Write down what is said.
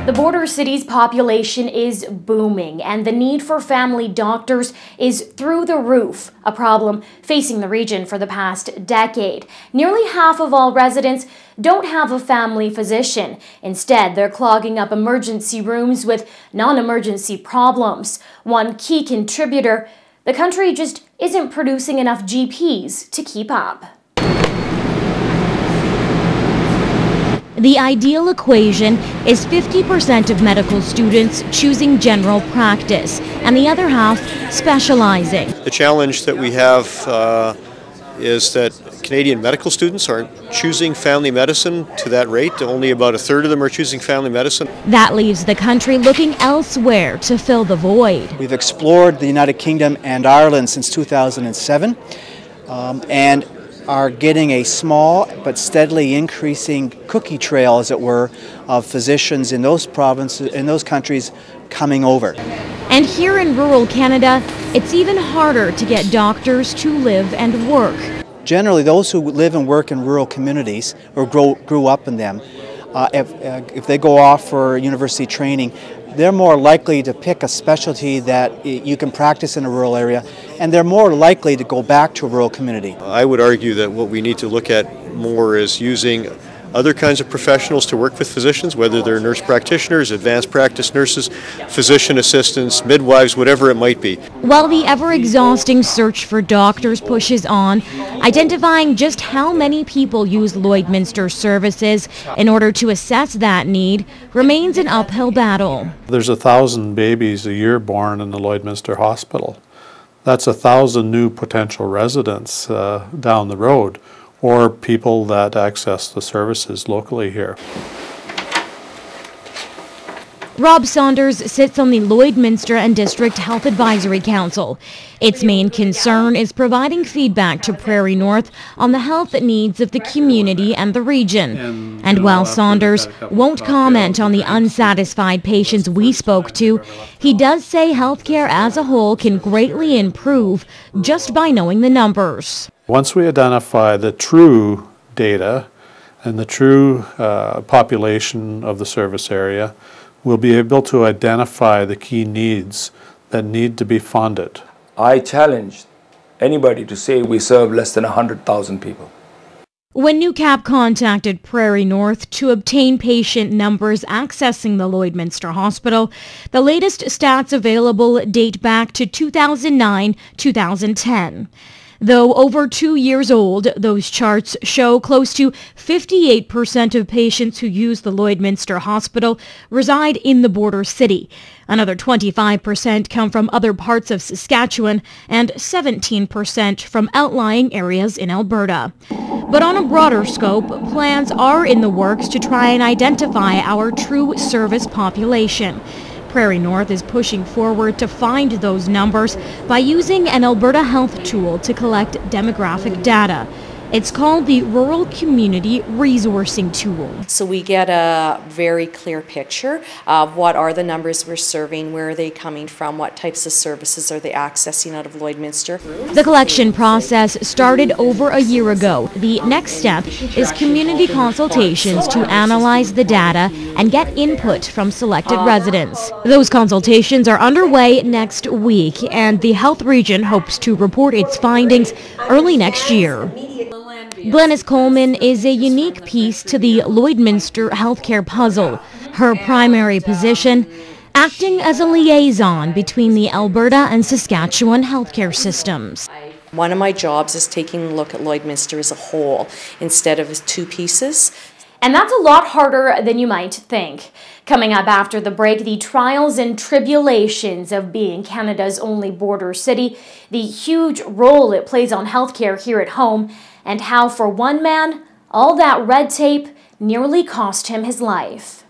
The border city's population is booming, and the need for family doctors is through the roof, a problem facing the region for the past decade. Nearly half of all residents don't have a family physician. Instead, they're clogging up emergency rooms with non-emergency problems. One key contributor, the country just isn't producing enough GPs to keep up. The ideal equation is 50% of medical students choosing general practice and the other half specializing. The challenge that we have is that Canadian medical students aren't choosing family medicine to that rate. Only about a third of them are choosing family medicine. That leaves the country looking elsewhere to fill the void. We've explored the United Kingdom and Ireland since 2007 and are getting a small but steadily increasing cookie trail, as it were, of physicians in those provinces, in those countries coming over. And here in rural Canada, it's even harder to get doctors to live and work. Generally, those who live and work in rural communities or grew up in them, if they go off for university training, they're more likely to pick a specialty that you can practice in a rural area, and they're more likely to go back to a rural community. I would argue that what we need to look at more is using other kinds of professionals to work with physicians, whether they're nurse practitioners, advanced practice nurses, physician assistants, midwives, whatever it might be. While the ever-exhausting search for doctors pushes on, identifying just how many people use Lloydminster services in order to assess that need remains an uphill battle. There's 1,000 babies a year born in the Lloydminster Hospital. That's 1,000 new potential residents down the road, or people that access the services locally here. Rob Saunders sits on the Lloydminster and District Health Advisory Council. Its main concern is providing feedback to Prairie North on the health needs of the community and the region. And while Saunders won't comment on the unsatisfied patients we spoke to, he does say healthcare as a whole can greatly improve just by knowing the numbers. Once we identify the true data and the true population of the service area, we'll be able to identify the key needs that need to be funded. I challenge anybody to say we serve less than 100,000 people. When NewCap contacted Prairie North to obtain patient numbers accessing the Lloydminster Hospital, the latest stats available date back to 2009-2010. Though over 2 years old, those charts show close to 58% of patients who use the Lloydminster Hospital reside in the border city. Another 25% come from other parts of Saskatchewan and 17% from outlying areas in Alberta. But on a broader scope, plans are in the works to try and identify our true service population. Prairie North is pushing forward to find those numbers by using an Alberta Health tool to collect demographic data. It's called the Rural Community Resourcing Tool. So we get a very clear picture of what are the numbers we're serving, where are they coming from, what types of services are they accessing out of Lloydminster. The collection process started over a year ago. The next step is community consultations to analyze the data and get input from selected residents. Those consultations are underway next week, and the health region hopes to report its findings early next year. Glenys Coleman is a unique piece to the Lloydminster healthcare puzzle. Her primary position, acting as a liaison between the Alberta and Saskatchewan healthcare systems. One of my jobs is taking a look at Lloydminster as a whole instead of as two pieces. And that's a lot harder than you might think. Coming up after the break, the trials and tribulations of being Canada's only border city, the huge role it plays on healthcare here at home, and how for one man, all that red tape nearly cost him his life.